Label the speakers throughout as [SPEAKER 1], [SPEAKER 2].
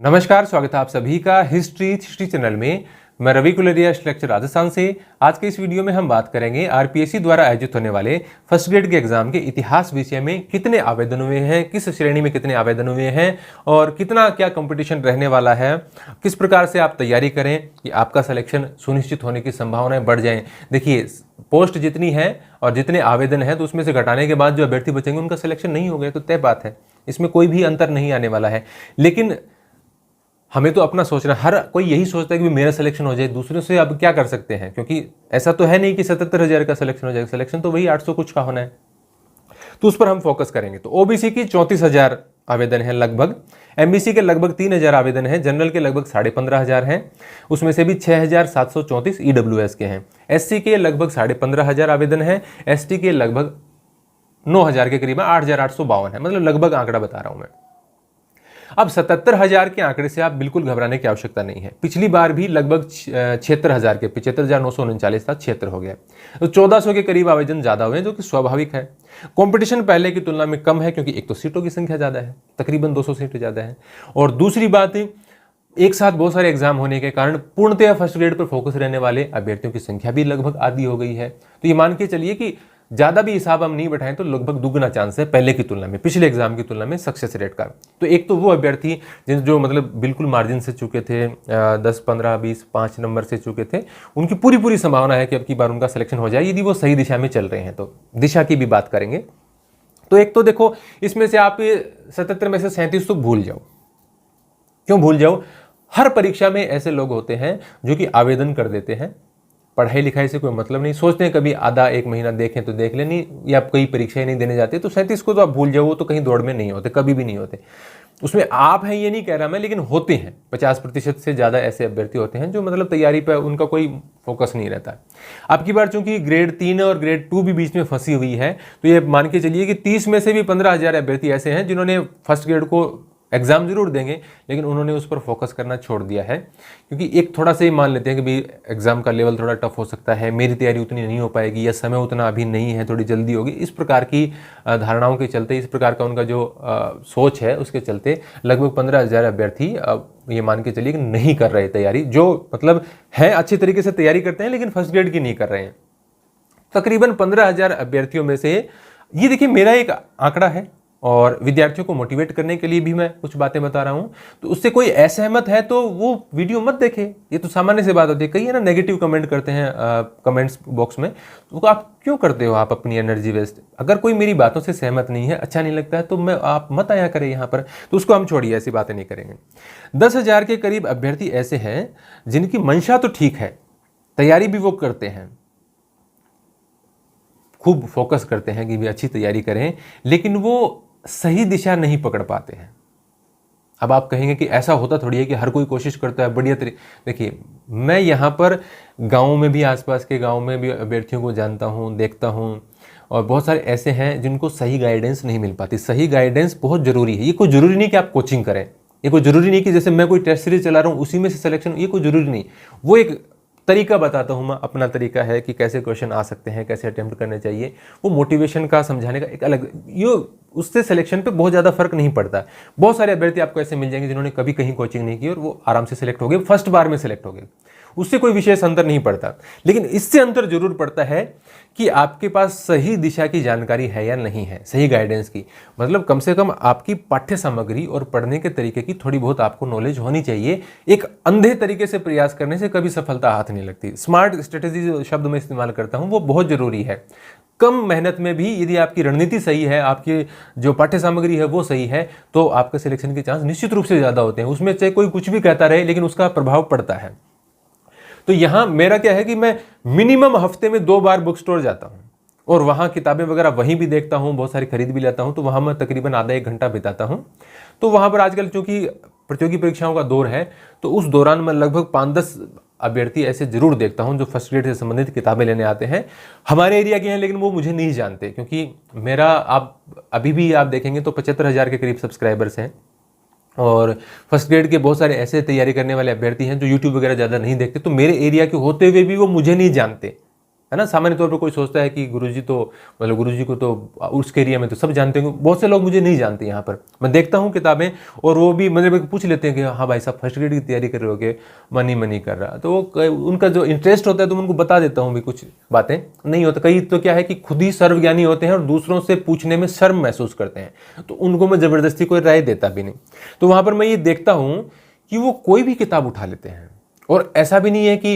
[SPEAKER 1] नमस्कार, स्वागत है आप सभी का हिस्ट्री चैनल में। मैं रवि कुलरिया, लेक्चर राजस्थान से। आज के इस वीडियो में हम बात करेंगे आरपीएससी द्वारा आयोजित होने वाले फर्स्ट ग्रेड के एग्जाम के इतिहास विषय में कितने आवेदन हुए हैं, किस श्रेणी में कितने आवेदन हुए हैं और कितना क्या कंपटीशन रहने वाला है, किस प्रकार से आप तैयारी करें कि आपका सिलेक्शन सुनिश्चित होने की संभावनाएं बढ़ जाएं। देखिए, पोस्ट जितनी है और जितने आवेदन हैं तो उसमें से घटाने के बाद जो अभ्यर्थी बचेंगे उनका सिलेक्शन नहीं हो गया तो तय बात है, इसमें कोई भी अंतर नहीं आने वाला है। लेकिन हमें तो अपना सोचना, हर कोई यही सोचता है कि मेरा सिलेक्शन हो जाए, दूसरों से अब क्या कर सकते हैं, क्योंकि ऐसा तो है नहीं कि 77,000 का सिलेक्शन हो जाएगा। सिलेक्शन तो वही 800 कुछ का होना है, तो उस पर हम फोकस करेंगे। तो ओबीसी की 34,000 आवेदन है लगभग, एमबीसी के लगभग 3,000 आवेदन है, जनरल के लगभग 15,500 हैं, उसमें से भी 6,734 ईडब्ल्यूएस के हैं। एससी के लगभग 15,500 आवेदन है, एसटी के लगभग 9,000 के करीब 8,852 है, मतलब लगभग आंकड़ा बता रहा हूं मैं। अब 77,000 के आंकड़े से आप बिल्कुल घबराने की आवश्यकता नहीं है। पिछली बार भी लगभग 76,000 के 75,939 था, 76 हो गया, तो 1,400 के करीब आवेदन ज्यादा हुए, जो कि स्वाभाविक है। कंपटीशन पहले की तुलना में कम है क्योंकि एक तो सीटों की संख्या ज्यादा है, तकरीबन 200 सीटें ज्यादा है, और दूसरी बात एक साथ बहुत सारे एग्जाम होने के कारण पूर्णतः फर्स्ट ग्रेड पर फोकस रहने वाले अभ्यर्थियों की संख्या भी लगभग आधी हो गई है। तो ये मान के चलिए कि ज्यादा भी हिसाब हम नहीं बैठाएं तो लगभग दुगना चांस है पहले की तुलना में, पिछले एग्जाम की तुलना में सक्सेस रेट का। तो एक तो वो अभ्यर्थी जो मतलब बिल्कुल मार्जिन से चुके थे, 10, 15, 20, 5 नंबर से चुके थे, उनकी पूरी संभावना है कि अब की बार उनका सिलेक्शन हो जाए, यदि वो सही दिशा में चल रहे हैं। तो दिशा की भी बात करेंगे। तो एक तो देखो, इसमें से आप 77 में से 37 तो भूल जाओ। क्यों भूल जाओ? हर परीक्षा में ऐसे लोग होते हैं जो कि आवेदन कर देते हैं, पढ़ाई लिखाई से कोई मतलब नहीं, सोचते हैं कभी आधा एक महीना देखें तो देख लेनी, या कोई परीक्षाएं नहीं देने जाते। तो 37 को तो आप भूल जाओ, वो तो कहीं दौड़ में नहीं होते, कभी भी नहीं होते। उसमें आप हैं ये नहीं कह रहा मैं, लेकिन होते हैं 50% से ज़्यादा ऐसे अभ्यर्थी होते हैं जो मतलब तैयारी पर उनका कोई फोकस नहीं रहता। अब की बार चूंकि ग्रेड 3 और ग्रेड 2 भी बीच में फंसी हुई है, तो ये मान के चलिए कि 30 में से भी 15,000 अभ्यर्थी ऐसे हैं जिन्होंने फर्स्ट ग्रेड को एग्जाम जरूर देंगे, लेकिन उन्होंने उस पर फोकस करना छोड़ दिया है, क्योंकि एक थोड़ा सा ही मान लेते हैं कि भाई एग्जाम का लेवल थोड़ा टफ हो सकता है, मेरी तैयारी उतनी नहीं हो पाएगी, या समय उतना अभी नहीं है, थोड़ी जल्दी होगी। इस प्रकार की धारणाओं के चलते, इस प्रकार का उनका जो सोच है उसके चलते लगभग 15,000 अभ्यर्थी ये मान के चलिए कि नहीं कर रहे तैयारी, जो मतलब है अच्छी तरीके से तैयारी करते हैं लेकिन फर्स्ट ग्रेड की नहीं कर रहे हैं। तकरीबन 15,000 अभ्यर्थियों में से ये देखिए मेरा एक आंकड़ा है, और विद्यार्थियों को मोटिवेट करने के लिए भी मैं कुछ बातें बता रहा हूं। तो उससे कोई असहमत है तो वो वीडियो मत देखे, ये तो सामान्य सी बात होती है। कई है ना नेगेटिव कमेंट करते हैं कमेंट्स बॉक्स में, तो आप क्यों करते हो आप अपनी एनर्जी वेस्ट? अगर कोई मेरी बातों से सहमत नहीं है, अच्छा नहीं लगता है, तो आप मत आया करें यहाँ पर, तो उसको हम छोड़िए, ऐसी बातें नहीं करेंगे। 10,000 के करीब अभ्यर्थी ऐसे हैं जिनकी मंशा तो ठीक है, तैयारी भी वो करते हैं, खूब फोकस करते हैं कि भी अच्छी तैयारी करें, लेकिन वो सही दिशा नहीं पकड़ पाते हैं। अब आप कहेंगे कि ऐसा होता थोड़ी है कि हर कोई कोशिश करता है बढ़िया तरीके। देखिए, मैं यहाँ पर गाँव में भी, आसपास के गाँव में भी अभ्यर्थियों को जानता हूँ, देखता हूँ, और बहुत सारे ऐसे हैं जिनको सही गाइडेंस नहीं मिल पाती। सही गाइडेंस बहुत जरूरी है। ये कोई जरूरी नहीं कि आप कोचिंग करें, ये कोई जरूरी नहीं कि जैसे मैं कोई टेस्ट सीरीज चला रहा हूँ उसी में से सिलेक्शन, ये कोई जरूरी नहीं। वो एक तरीका बताता हूँ मैं, अपना तरीका है कि कैसे क्वेश्चन आ सकते हैं, कैसे अटेम्प्ट करने चाहिए। वो मोटिवेशन का समझाने का एक अलग, ये उससे सिलेक्शन पे बहुत ज़्यादा फर्क नहीं पड़ता। बहुत सारे अभ्यर्थी आपको ऐसे मिल जाएंगे जिन्होंने कभी कहीं कोचिंग नहीं की और वो आराम से सिलेक्ट हो गए, फर्स्ट बार में सिलेक्ट हो गए, उससे कोई विशेष अंतर नहीं पड़ता। लेकिन इससे अंतर जरूर पड़ता है कि आपके पास सही दिशा की जानकारी है या नहीं है, सही गाइडेंस की। मतलब कम से कम आपकी पाठ्य सामग्री और पढ़ने के तरीके की थोड़ी बहुत आपको नॉलेज होनी चाहिए। एक अंधे तरीके से प्रयास करने से कभी सफलता हाथ नहीं लगती। स्मार्ट स्ट्रेटेजी जो शब्द मैं इस्तेमाल करता हूं वो बहुत जरूरी है। कम मेहनत में भी यदि आपकी रणनीति सही है, आपकी जो पाठ्य सामग्री है वो सही है, तो आपके सिलेक्शन के चांस निश्चित रूप से ज्यादा होते हैं। उसमें चाहे कोई कुछ भी कहता रहे, लेकिन उसका प्रभाव पड़ता है। तो यहां मेरा क्या है कि मैं मिनिमम हफ्ते में 2 बार बुक स्टोर जाता हूं, और वहां किताबें वगैरह वहीं भी देखता हूं, बहुत सारी खरीद भी लेता हूं। तो वहां मैं तकरीबन आधा 1 घंटा बिताता हूं। तो वहां पर आजकल चूंकि प्रतियोगी परीक्षाओं का दौर है, तो उस दौरान मैं लगभग 5-10 अभ्यर्थी ऐसे जरूर देखता हूं जो फर्स्ट ग्रेड से संबंधित किताबें लेने आते हैं। हमारे एरिया के हैं, लेकिन वो मुझे नहीं जानते, क्योंकि मेरा आप अभी भी आप देखेंगे तो 75,000 के करीब सब्सक्राइबर्स हैं, और फर्स्ट ग्रेड के बहुत सारे ऐसे तैयारी करने वाले अभ्यर्थी हैं जो यूट्यूब वगैरह ज़्यादा नहीं देखते। तो मेरे एरिया के होते हुए भी वो मुझे नहीं जानते, है ना। सामान्य तौर पर कोई सोचता है कि गुरुजी तो मतलब गुरुजी को तो उसके एरिया में तो सब जानते होंगे, बहुत से लोग मुझे नहीं जानते। यहाँ पर मैं देखता हूँ किताबें और वो भी मतलब पूछ लेते हैं कि हाँ भाई साहब फर्स्ट ग्रेड की तैयारी कर रहे हो कि मन ही मन ही कर रहा, तो वो उनका जो इंटरेस्ट होता है तो मैं उनको बता देता हूँ भी कुछ बातें नहीं होता। कई तो क्या है कि खुद ही सर्वज्ञानी होते हैं और दूसरों से पूछने में शर्म महसूस करते हैं, तो उनको मैं ज़बरदस्ती कोई राय देता भी नहीं। तो वहाँ पर मैं ये देखता हूँ कि वो कोई भी किताब उठा लेते हैं, और ऐसा भी नहीं है कि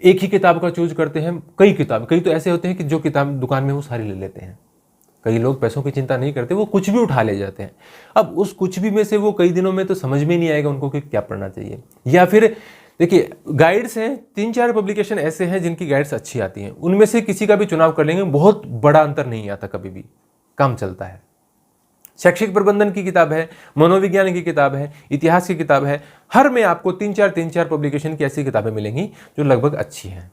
[SPEAKER 1] एक ही किताब का चूज करते हैं, कई तो ऐसे होते हैं कि जो किताब दुकान में वो सारी ले लेते हैं। कई लोग पैसों की चिंता नहीं करते, वो कुछ भी उठा ले जाते हैं। अब उस कुछ भी में से वो कई दिनों में तो समझ में नहीं आएगा उनको कि क्या पढ़ना चाहिए। या फिर देखिए गाइड्स हैं, 3-4 पब्लिकेशन ऐसे हैं जिनकी गाइड्स अच्छी आती हैं, उनमें से किसी का भी चुनाव कर लेंगे, बहुत बड़ा अंतर नहीं आता, कभी भी काम चलता है। शैक्षिक प्रबंधन की किताब है, मनोविज्ञान की किताब है, इतिहास की किताब है, हर में आपको 3-4 पब्लिकेशन की ऐसी किताबें मिलेंगी जो लगभग अच्छी हैं।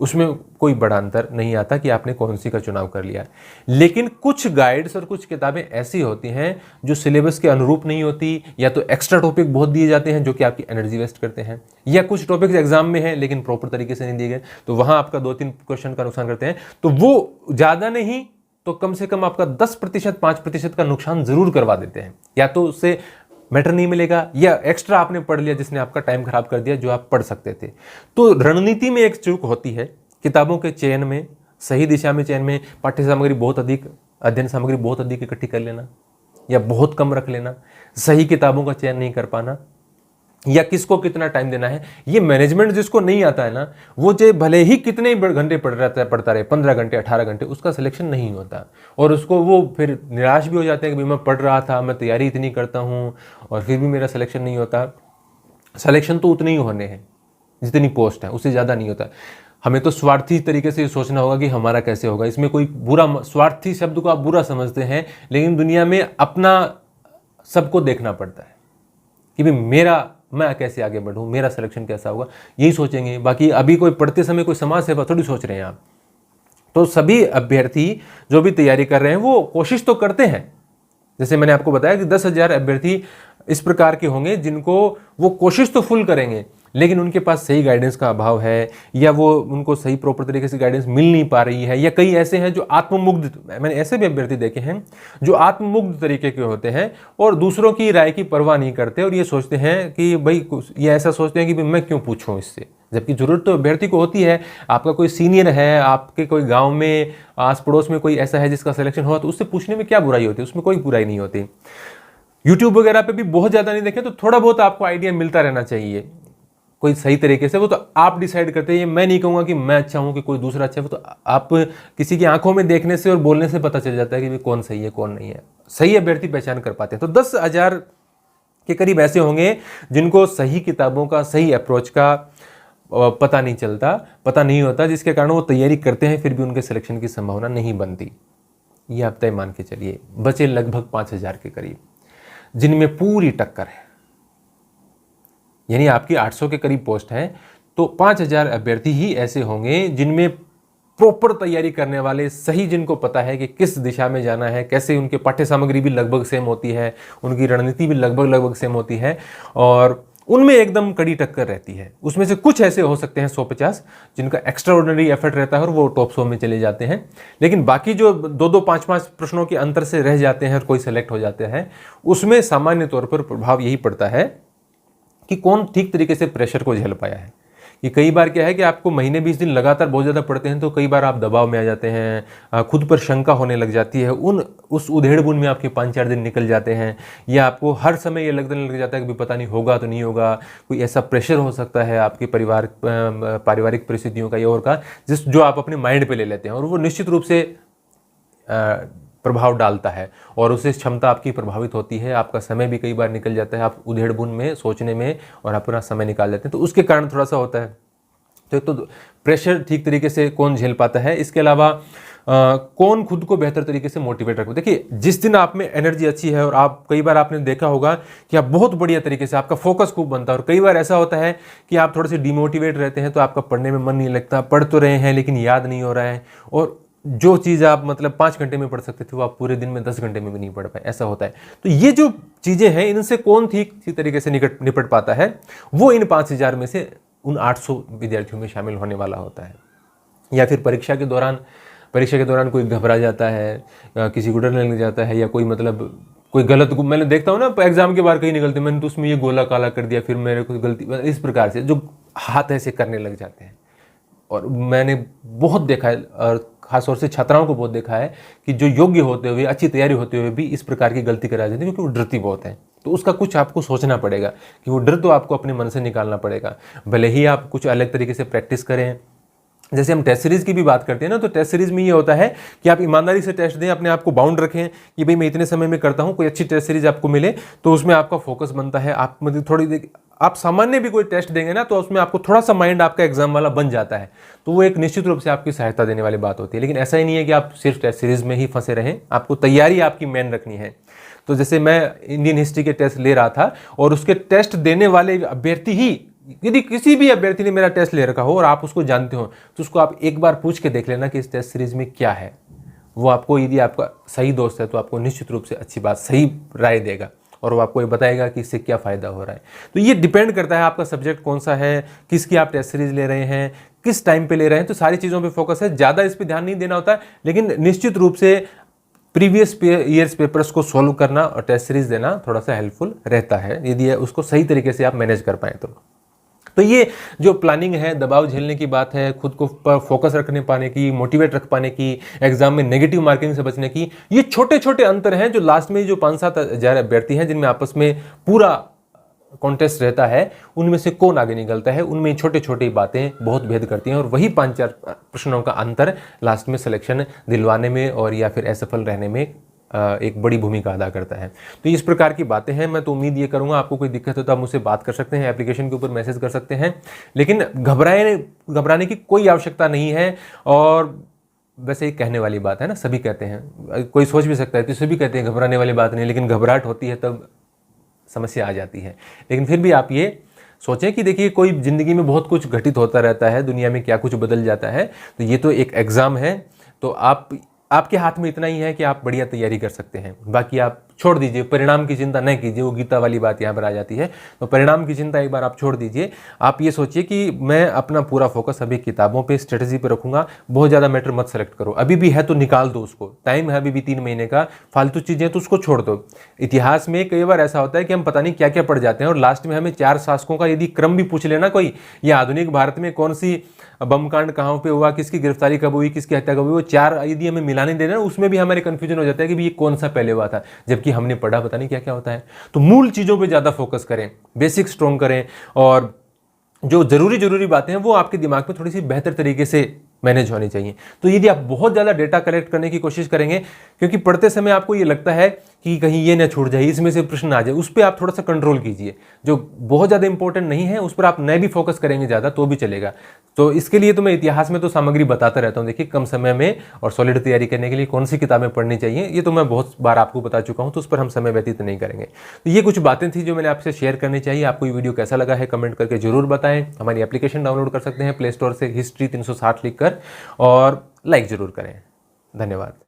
[SPEAKER 1] उसमें कोई बड़ा अंतर नहीं आता कि आपने कौन सी का चुनाव कर लिया। लेकिन कुछ गाइड्स और कुछ किताबें ऐसी होती हैं जो सिलेबस के अनुरूप नहीं होती, या तो एक्स्ट्रा टॉपिक बहुत दिए जाते हैं जो कि आपकी एनर्जी वेस्ट करते हैं, या कुछ टॉपिक्स एग्जाम में हैं लेकिन प्रॉपर तरीके से नहीं दिए गए, तो वहां आपका 2-3 क्वेश्चन का नुकसान करते हैं। तो वो ज़्यादा नहीं तो कम से कम आपका 10%, 5% का नुकसान जरूर करवा देते हैं। या तो उससे मैटर नहीं मिलेगा, या एक्स्ट्रा आपने पढ़ लिया जिसने आपका टाइम खराब कर दिया जो आप पढ़ सकते थे। तो रणनीति में एक चूक होती है, किताबों के चयन में, सही दिशा में चयन में। पाठ्य सामग्री बहुत अधिक, अध्ययन सामग्री बहुत अधिक इकट्ठी कर लेना या बहुत कम रख लेना, सही किताबों का चयन नहीं कर पाना, या किसको कितना टाइम देना है, ये मैनेजमेंट जिसको नहीं आता है ना, वो जो भले ही कितने घंटे पढ़ता रहे 15 घंटे 18 घंटे, उसका सिलेक्शन नहीं होता। और उसको वो फिर निराश भी हो जाते हैं कि भाई मैं पढ़ रहा था, मैं तैयारी इतनी करता हूँ और फिर भी मेरा सिलेक्शन नहीं होता। सिलेक्शन तो उतने ही होने हैं जितनी पोस्ट है, उससे ज़्यादा नहीं होता। हमें तो स्वार्थी तरीके से सोचना होगा कि हमारा कैसे होगा। इसमें कोई बुरा, स्वार्थी शब्द को आप बुरा समझते हैं, लेकिन दुनिया में अपना सबको देखना पड़ता है कि भाई मैं कैसे आगे बढ़ूं, मेरा सिलेक्शन कैसा होगा, यही सोचेंगे। बाकी अभी कोई पढ़ते समय कोई समाज सेवा थोड़ी सोच रहे हैं आप। तो सभी अभ्यर्थी जो भी तैयारी कर रहे हैं वो कोशिश तो करते हैं। जैसे मैंने आपको बताया कि 10,000 अभ्यर्थी इस प्रकार के होंगे जिनको वो कोशिश तो फुल करेंगे, लेकिन उनके पास सही गाइडेंस का अभाव है, या वो उनको सही प्रॉपर तरीके से गाइडेंस मिल नहीं पा रही है। या कई ऐसे हैं जो आत्ममुग्ध, मैंने ऐसे भी अभ्यर्थी देखे हैं जो आत्ममुग्ध तरीके के होते हैं और दूसरों की राय की परवाह नहीं करते, और ये सोचते हैं कि भाई, ये ऐसा सोचते हैं कि भाई मैं क्यों पूछूं इससे, जबकि जरूरत तो अभ्यर्थी को होती है। आपका कोई सीनियर है, आपके कोई गाँव में आस पड़ोस में कोई ऐसा है जिसका सिलेक्शन हुआ, तो उससे पूछने में क्या बुराई होती है, उसमें कोई बुराई नहीं होती। यूट्यूब वगैरह पे भी बहुत ज़्यादा नहीं देखें तो थोड़ा बहुत आपको आइडिया मिलता रहना चाहिए कोई सही तरीके से। वो तो आप डिसाइड करते हैं। मैं नहीं कहूँगा कि मैं अच्छा हूँ कि कोई दूसरा अच्छा है, वो तो आप किसी की आंखों में देखने से और बोलने से पता चल जाता है कि भाई कौन सही है कौन नहीं है। सही अभ्यर्थी पहचान कर पाते हैं। तो 10,000 के करीब ऐसे होंगे जिनको सही किताबों का, सही अप्रोच का पता नहीं चलता, पता नहीं होता, जिसके कारण वो तैयारी करते हैं फिर भी उनके सिलेक्शन की संभावना नहीं बनती। ये आप तय मान के चलिए। बचे लगभग 5,000 के करीब जिनमें पूरी टक्कर है, यानी आपकी 800 के करीब पोस्ट है, तो 5,000 अभ्यर्थी ही ऐसे होंगे जिनमें प्रॉपर तैयारी करने वाले, सही जिनको पता है कि किस दिशा में जाना है, कैसे, उनके पाठ्य सामग्री भी लगभग सेम होती है, उनकी रणनीति भी लगभग सेम होती है, और उनमें एकदम कड़ी टक्कर रहती है। उसमें से कुछ ऐसे हो सकते हैं 150 जिनका एक्स्ट्रा ऑर्डिनरी एफर्ट रहता है और वो टॉप 100 में चले जाते हैं, लेकिन बाकी जो 2-2, 5-5 प्रश्नों के अंतर से रह जाते हैं और कोई सेलेक्ट हो जाते हैं, उसमें सामान्य तौर पर प्रभाव यही पड़ता है कि कौन ठीक तरीके से प्रेशर को झेल पाया है। कि कई बार क्या है कि आपको महीने 20 दिन लगातार बहुत ज़्यादा पढ़ते हैं तो कई बार आप दबाव में आ जाते हैं, खुद पर शंका होने लग जाती है, उस उधेड़-बुन में आपके 5-4 दिन निकल जाते हैं, या आपको हर समय ये लगने लग जाता है कि पता नहीं होगा तो नहीं होगा, कोई ऐसा प्रेशर हो सकता है आपके पारिवारिक परिस्थितियों का या और का, जो आप अपने माइंड पर ले लेते हैं, और वो निश्चित रूप से प्रभाव डालता है और उससे क्षमता आपकी प्रभावित होती है। आपका समय भी कई बार निकल जाता है, आप उधेड़-बुन में सोचने में, और आप अपना समय निकाल देते हैं, तो उसके कारण थोड़ा सा होता है। तो एक तो प्रेशर ठीक तरीके से कौन झेल पाता है, इसके अलावा कौन खुद को बेहतर तरीके से मोटिवेट रखता है। देखिए, जिस दिन आप में एनर्जी अच्छी है और आप, कई बार आपने देखा होगा कि आप बहुत बढ़िया तरीके से, आपका फोकस खूब बनता है, और कई बार ऐसा होता है कि आप थोड़े से डिमोटिवेट रहते हैं तो आपका पढ़ने में मन नहीं लगता, पढ़ तो रहे हैं लेकिन याद नहीं हो रहा है, और जो चीज़ आप मतलब 5 घंटे में पढ़ सकते थे वो आप पूरे दिन में 10 घंटे में भी नहीं पढ़ पाए, ऐसा होता है। तो ये जो चीज़ें हैं, इनसे कौन ठीक तरीके से निपट पाता है, वो इन 5,000 में से उन 800 विद्यार्थियों में शामिल होने वाला होता है। या फिर परीक्षा के दौरान कोई घबरा जाता है, किसी को डर लगने लग जाता है, या कोई मतलब कोई गलत, मैंने देखता हूँ ना एग्जाम के बाहर कहीं निकलते, मैंने तो उसमें ये गोला काला कर दिया, फिर मेरे को गलती, इस प्रकार से जो हाथ ऐसे करने लग जाते हैं। और मैंने बहुत देखा है, और खासतौर से छात्राओं को बहुत देखा है कि जो योग्य होते हुए, अच्छी तैयारी होते हुए भी इस प्रकार की गलती करा जाती है, क्योंकि वो डरती बहुत है। तो उसका कुछ आपको सोचना पड़ेगा कि वो डर तो आपको अपने मन से निकालना पड़ेगा। भले ही आप कुछ अलग तरीके से प्रैक्टिस करें, जैसे हम टेस्ट सीरीज की भी बात करते हैं ना, तो टेस्ट सीरीज में ये होता है कि आप ईमानदारी से टेस्ट दें, अपने आप को बाउंड रखें कि भाई मैं इतने समय में करता हूं। कोई अच्छी टेस्ट सीरीज आपको मिले तो उसमें आपका फोकस बनता है, आप मतलब थोड़ी आप सामान्य भी कोई टेस्ट देंगे ना, तो उसमें आपको थोड़ा सा माइंड आपका एग्जाम वाला बन जाता है, तो वो एक निश्चित रूप से आपकी सहायता देने वाली बात होती है। लेकिन ऐसा ही नहीं है कि आप सिर्फ टेस्ट सीरीज में ही फंसे रहें, आपको तैयारी आपकी मेन रखनी है। तो जैसे मैं इंडियन हिस्ट्री के टेस्ट ले रहा था, और उसके टेस्ट देने वाले अभ्यर्थी ही, यदि किसी भी अभ्यर्थी ने मेरा टेस्ट ले रखा हो और आप उसको जानते हो, तो उसको आप एक बार पूछ के देख लेना कि इस टेस्ट सीरीज में क्या है। वो आपको, यदि आपका सही दोस्त है तो आपको निश्चित रूप से अच्छी बात, सही राय देगा, और वो आपको ये बताएगा कि इससे क्या फ़ायदा हो रहा है। तो ये डिपेंड करता है आपका सब्जेक्ट कौन सा है, किसकी आप टेस्ट सीरीज ले रहे हैं, किस टाइम पे ले रहे हैं। तो सारी चीज़ों पे फोकस है, ज़्यादा इस पर ध्यान नहीं देना होता है, लेकिन निश्चित रूप से प्रीवियस ईयर्स पेपर्स को सॉल्व करना और टेस्ट सीरीज देना थोड़ा सा हेल्पफुल रहता है, यदि उसको सही तरीके से आप मैनेज कर पाएँ तो ये जो प्लानिंग है, दबाव झेलने की बात है, खुद को फोकस रखने पाने की, मोटिवेट रख पाने की, एग्जाम में नेगेटिव मार्किंग से बचने की, ये छोटे छोटे अंतर हैं जो लास्ट में जो 5-7 हजार अभ्यर्थी हैं जिनमें आपस में पूरा कॉन्टेस्ट रहता है, उनमें से कौन आगे निकलता है, उनमें छोटे छोटी बातें बहुत भेद करती हैं, और वही 5-4 प्रश्नों का अंतर लास्ट में सिलेक्शन दिलवाने में और या फिर असफल रहने में एक बड़ी भूमिका अदा करता है। तो इस प्रकार की बातें हैं। मैं तो उम्मीद ये करूंगा, आपको कोई दिक्कत हो तो आप मुझसे बात कर सकते हैं, एप्लीकेशन के ऊपर मैसेज कर सकते हैं, लेकिन घबराने की कोई आवश्यकता नहीं है। और वैसे ही कहने वाली बात है ना, सभी कहते हैं, कोई सोच भी सकता है तो सभी कहते हैं घबराने वाली बात नहीं, लेकिन घबराहट होती है तब समस्या आ जाती है। लेकिन फिर भी आप ये सोचें कि देखिए, कोई जिंदगी में बहुत कुछ घटित होता रहता है, दुनिया में क्या कुछ बदल जाता है, तो ये तो एक एग्जाम है, तो आपके हाथ में इतना ही है कि आप बढ़िया तैयारी कर सकते हैं। बाकी आप छोड़ दीजिए, परिणाम की चिंता न कीजिए, वो गीता वाली बात यहाँ पर आ जाती है। तो परिणाम की चिंता एक बार आप छोड़ दीजिए, आप ये सोचिए कि मैं अपना पूरा फोकस अभी किताबों पे, स्ट्रेटजी पे रखूंगा। बहुत ज़्यादा मैटर मत सेलेक्ट करो, अभी भी है तो निकाल दो उसको, टाइम है अभी भी 3 महीने का, फालतू चीज़ें तो उसको छोड़ दो। इतिहास में कई बार ऐसा होता है कि हम पता नहीं क्या क्या पढ़ जाते हैं, और लास्ट में हमें 4 शासकों का यदि क्रम भी पूछ लेना कोई, या आधुनिक भारत में कौन सी बम कांड कहाँ पे हुआ, किसकी गिरफ्तारी कब हुई, किसकी हत्या कब हुई, वो 4 यदि हमें मिलाने देना, उसमें भी हमारे कंफ्यूजन हो जाता है कि ये कौन सा पहले हुआ था, जबकि हमने पढ़ा पता नहीं क्या क्या होता है। तो मूल चीजों पे ज्यादा फोकस करें, बेसिक स्ट्रॉन्ग करें, और जो जरूरी बातें हैं वो आपके दिमाग में थोड़ी सी बेहतर तरीके से मैनेज होनी चाहिए। तो यदि आप बहुत ज़्यादा डेटा कलेक्ट करने की कोशिश करेंगे, क्योंकि पढ़ते समय आपको ये लगता है कि कहीं ये ना छूट जाए, इसमें से प्रश्न आ जाए, उस पर आप थोड़ा सा कंट्रोल कीजिए। जो बहुत ज़्यादा इंपॉर्टेंट नहीं है उस पर आप न भी फोकस करेंगे ज़्यादा तो भी चलेगा। तो इसके लिए तो मैं इतिहास में तो सामग्री बताता रहता हूँ। देखिए, कम समय में और सॉलिड तैयारी करने के लिए कौन सी किताबें पढ़नी चाहिए, ये तो मैं बहुत बार आपको बता चुका हूँ, तो उस पर हम समय व्यतीत नहीं करेंगे। तो ये कुछ बातें थी जो मैंने आपसे शेयर करनी चाहिए। आपको ये वीडियो कैसा लगा है कमेंट करके जरूर बताएं। हमारी एप्लीकेशन डाउनलोड कर सकते हैं प्ले स्टोर से, हिस्ट्री 360 लिखकर, और लाइक जरूर करें। धन्यवाद।